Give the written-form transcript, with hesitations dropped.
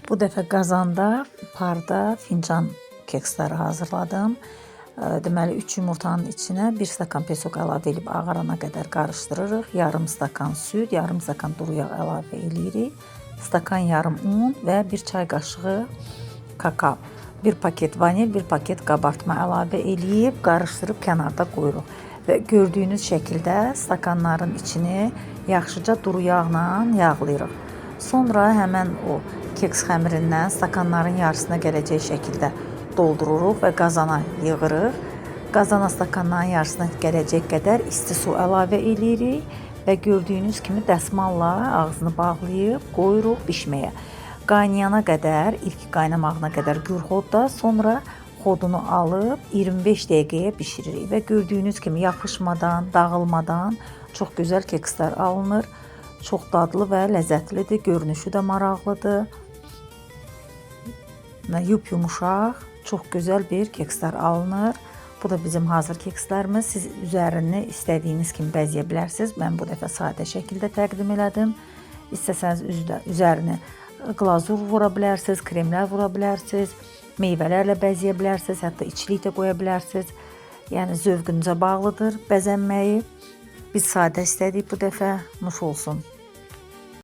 Bu dəfə qazanda parda fincan keksləri hazırladım. Deməli 3 yumurtanın içinə 1 stakan pesoq əlavə edib ağarana qədər qarışdırırıq. Yarım stakan süd, yarım stakan duru yağ əlavə edirik. Stakan yarım un və 1 çay qaşığı kakao. 1 paket vanil, 1 paket qabartma əlavə edib qarışdırıb kənarda qoyuruq. Və gördüyünüz şəkildə stakanların içini yaxşıca duru yağla yağlayırıq. Sonra həmən o keks xəmirindən stakanların yarısına gələcək şəkildə doldururuq və qazana yığırıq. Qazana stakanların yarısına gələcək qədər isti su əlavə edirik və gördüyünüz kimi dəsmalla ağzını bağlayıb qoyuruq bişməyə. Qaynayana qədər, ilk qaynamağına qədər gür xodda, sonra xodunu alıb 25 dəqiqəyə bişiririk və gördüyünüz kimi yapışmadan, dağılmadan çox gözəl kekslər alınır. Çox dadlı və ləzzətlidir, görünüşü də maraqlıdır. Yumuşaq, çox gözəl bir kekslər alınır. Bu da bizim hazır kekslərimiz. Siz üzərini istədiyiniz kimi bəzəyə bilərsiniz. Mən bu dəfə sadə şəkildə təqdim elədim. İstəsəniz üzərini glazur vura bilərsiniz, kremlər vura bilərsiniz, meyvələrlə bəzəyə bilərsiniz, hətta içlik də qoya bilərsiniz. Yəni zövqünüzə bağlıdır bəzənməyi. Biz sadə istədik bu dəfə, nuş olsun.